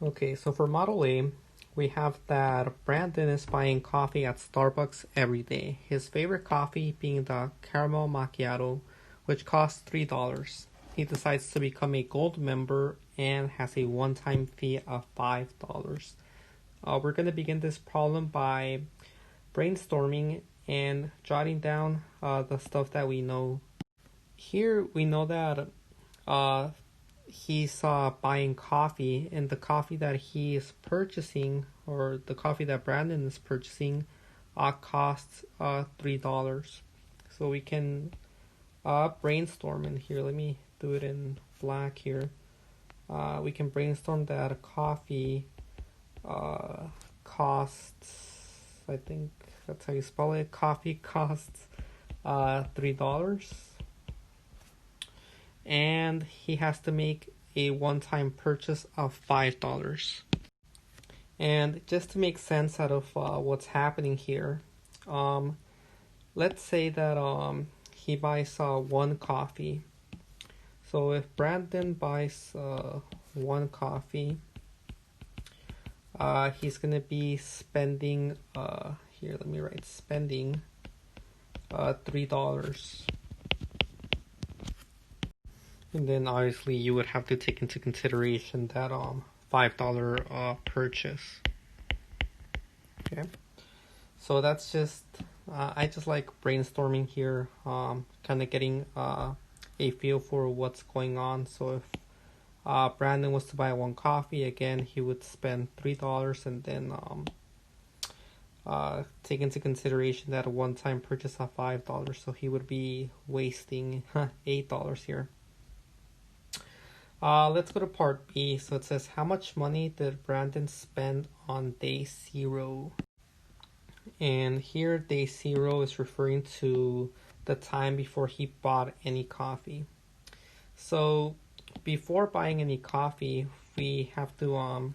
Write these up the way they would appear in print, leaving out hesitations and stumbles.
Okay, so for Model A, we have that Brandon is buying coffee at Starbucks every day. His favorite coffee being the caramel macchiato, which costs $3. He decides to become a gold member and has a one-time fee of $5. We're going to begin this problem by brainstorming and jotting down the stuff that we know. Here we know that uh, he's buying coffee, and the coffee that he is purchasing, or the coffee that Brandon is purchasing, costs $3. So we can brainstorm in here. Let me do it in black here. We can brainstorm that a coffee costs, I think that's how you spell it. Coffee costs $3, and he has to make a one-time purchase of $5. And just to make sense out of what's happening here, let's say that he buys one coffee. So if Brandon buys one coffee, he's gonna be spending here. Let me write spending $3. And then obviously you would have to take into consideration that $5 purchase. Okay, so that's just I just like brainstorming here, kind of getting a feel for what's going on. So if Brandon was to buy one coffee, again he would spend $3, and then take into consideration that a one-time purchase of $5, so he would be wasting $8 here. Let's go to part B. So it says, how much money did Brandon spend on day 0? And here day 0 is referring to the time before he bought any coffee. So before buying any coffee, we have to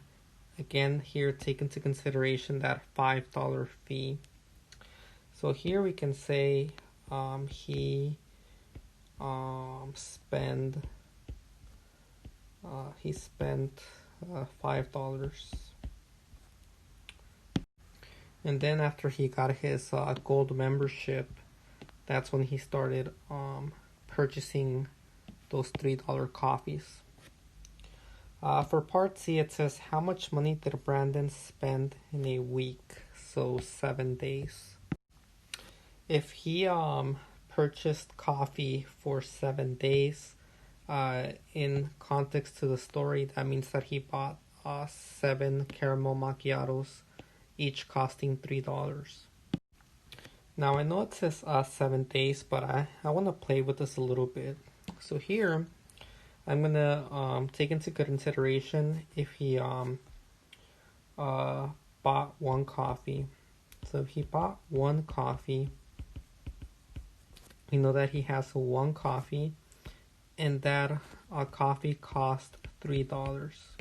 again here take into consideration that $5 fee. So here we can say he spent $5. And then after he got his gold membership, that's when he started purchasing those $3 coffees. For part C, it says, how much money did Brandon spend in a week? So 7 days. If he purchased coffee for 7 days, in context to the story, that means that he bought 7 caramel macchiatos, each costing $3. Now I know it says 7 days, but I want to play with this a little bit. So here I'm gonna take into consideration if he bought one coffee. So if he bought one coffee, we know that he has one coffee, and that coffee cost $3.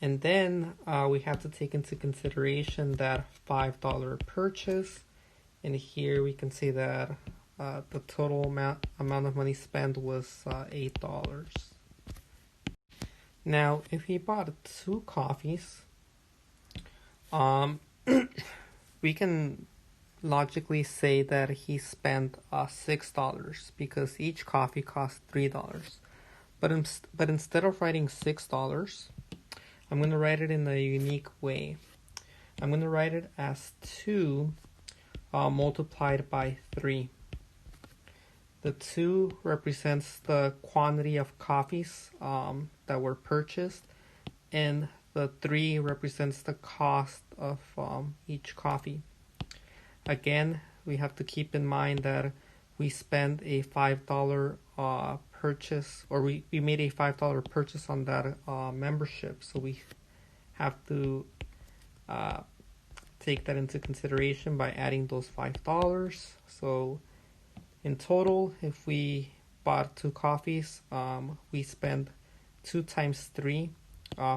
And then we have to take into consideration that $5 purchase, and here we can see that the total amount of money spent was $8. Now, if he bought 2 coffees, we can logically say that he spent $6 because each coffee costs $3. But instead of writing $6, I'm going to write it in a unique way. I'm going to write it as 2 multiplied by 3. The 2 represents the quantity of coffees that were purchased, and the 3 represents the cost of each coffee. Again, we have to keep in mind that we spent a $5 purchase, or we made a $5 purchase on that membership, so we have to take that into consideration by adding those $5. So in total, if we bought 2 coffees, we spent 2 times 3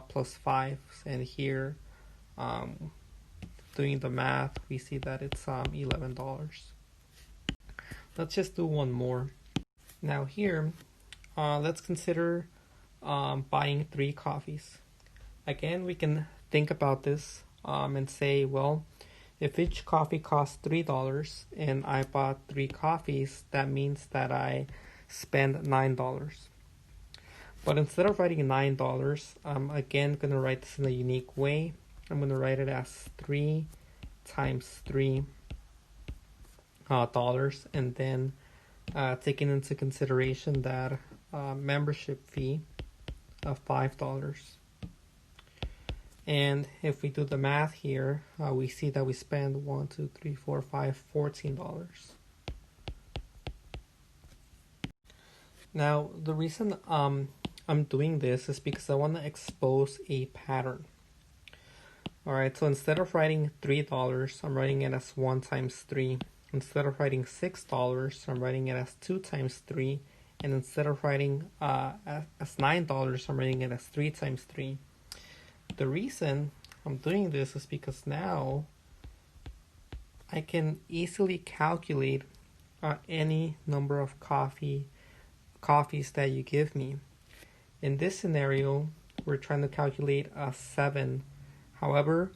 plus 5, and here doing the math, we see that it's $11. Let's just do one more. Now here, let's consider buying 3 coffees. Again, we can think about this and say, well, if each coffee costs $3 and I bought 3 coffees, that means that I spend $9. But instead of writing $9, I'm again going to write this in a unique way. I'm going to write it as 3 times $3, and then taking into consideration that membership fee of $5. And if we do the math here, we see that we spend $14. Now, the reason I'm doing this is because I want to expose a pattern. Alright, so instead of writing $3, I'm writing it as 1 times 3. Instead of writing $6, I'm writing it as 2 times 3. And instead of writing as $9, I'm writing it as 3 times 3. The reason I'm doing this is because now I can easily calculate any number of coffees that you give me. In this scenario, we're trying to calculate a 7. However,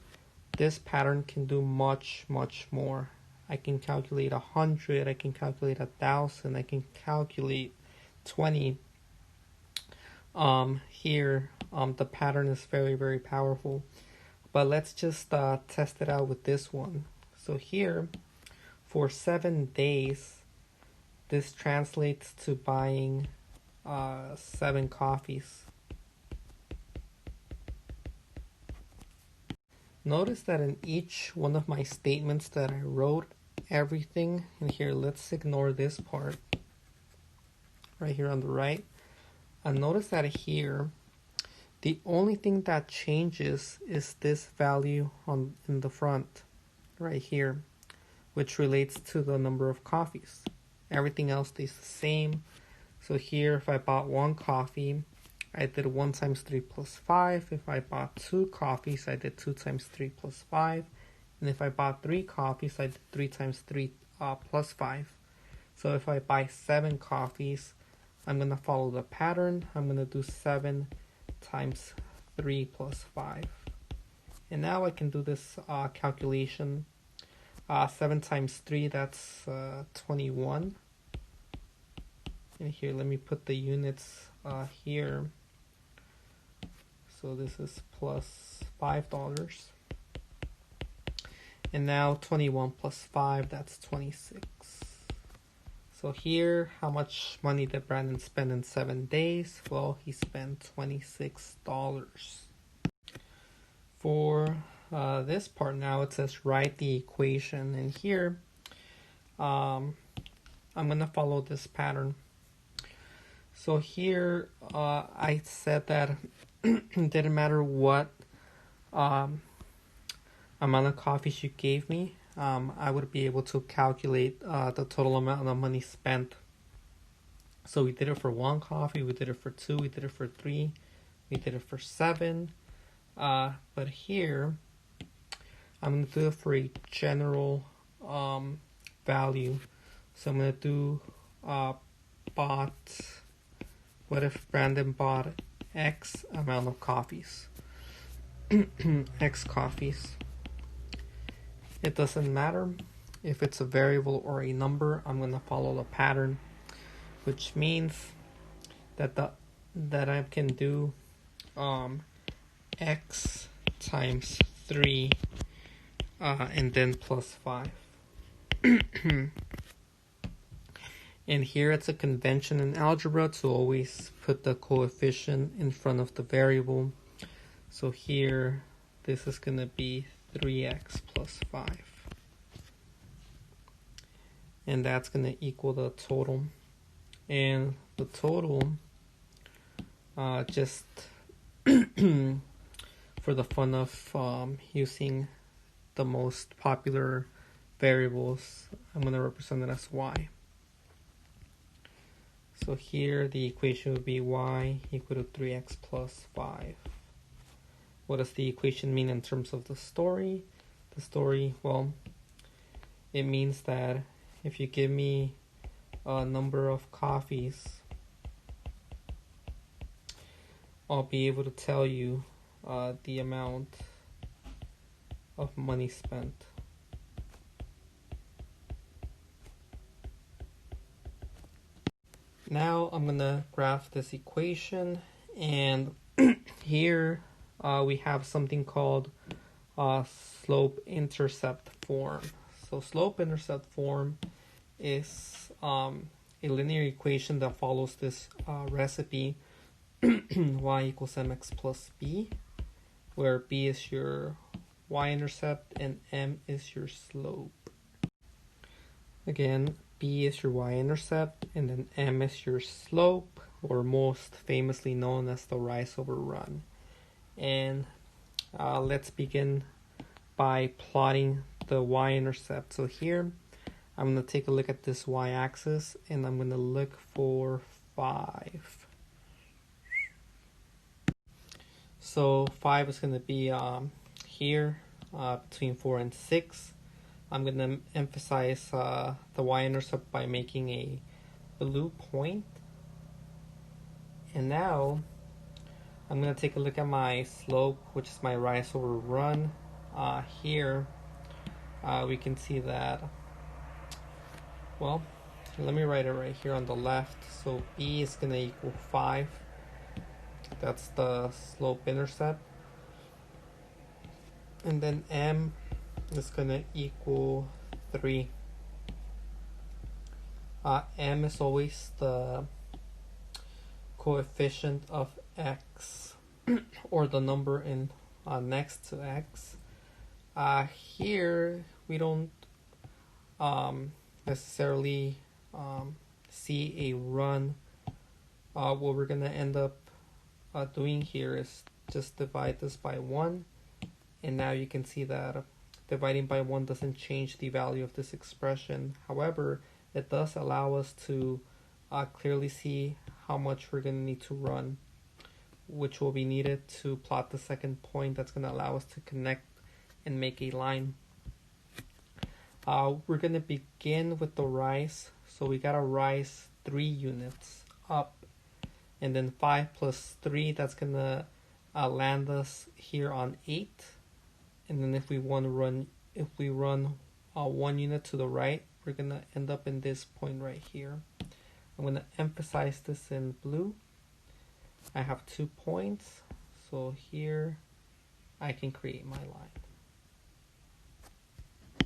this pattern can do much, much more. I can calculate 100, I can calculate 1,000, I can calculate 20. Here, the pattern is very, very powerful. But let's just test it out with this one. So here, for 7 days, this translates to buying 7 coffees. Notice that in each one of my statements that I wrote, everything, and here let's ignore this part, right here on the right, and notice that here, the only thing that changes is this value in the front, right here, which relates to the number of coffees. Everything else stays the same. So here, if I bought 1 coffee, I did 1 times 3 plus 5. If I bought 2 coffees, I did 2 times 3 plus 5. And if I bought 3 coffees, I did 3 times 3 plus 5. So if I buy 7 coffees, I'm going to follow the pattern. I'm going to do 7 times 3 plus 5. And now I can do this calculation. 7 times 3, that's 21. And here, let me put the units here. So this is plus $5. And now 21 plus 5, that's 26. So here, how much money did Brandon spend in 7 days? Well, he spent $26. For this part now, it says write the equation. And here, I'm going to follow this pattern. So here, I said that it didn't matter what amount of coffees you gave me, I would be able to calculate the total amount of money spent. So we did it for 1 coffee, we did it for 2, we did it for 3, we did it for 7. But here, I'm going to do it for a general value. So I'm going to do what if Brandon bought X amount of coffees? X coffees. It doesn't matter if it's a variable or a number. I'm going to follow the pattern, which means that I can do X times 3 and then plus 5. And here it's a convention in algebra to always put the coefficient in front of the variable. So here, this is going to be 3x plus 5. And that's going to equal the total. And the total, just for the fun of using the most popular variables, I'm going to represent it as y. So here the equation would be y equal to 3x plus 5. What does the equation mean in terms of the story? The story, well, it means that if you give me a number of coffees, I'll be able to tell you the amount of money spent. Now I'm gonna graph this equation, and here we have something called slope-intercept form. So slope-intercept form is a linear equation that follows this recipe y equals mx plus b, where b is your y-intercept and m is your slope. Again, b is your y-intercept and then m is your slope, or most famously known as the rise over run. And let's begin by plotting the y-intercept. So here I'm going to take a look at this y-axis and I'm going to look for 5. So 5 is going to be here between 4 and 6. I'm going to emphasize the y-intercept by making a blue point. And now I'm going to take a look at my slope, which is my rise over run. Here we can see that, well, let me write it right here on the left. So b is going to equal 5. That's the slope intercept. And then m is going to equal 3. M is always the coefficient of x, or the number in next to x. Here we don't necessarily see a run. What we're going to end up doing here is just divide this by 1, and now you can see that dividing by 1 doesn't change the value of this expression. However, it does allow us to clearly see how much we're going to need to run, which will be needed to plot the second point that's going to allow us to connect and make a line. We're going to begin with the rise, so we got to rise 3 units up, and then 5 plus 3, that's going to land us here on 8. And then if we run 1 unit to the right, we're going to end up in this point right here. I'm going to emphasize this in blue. I have 2 points, so here I can create my line.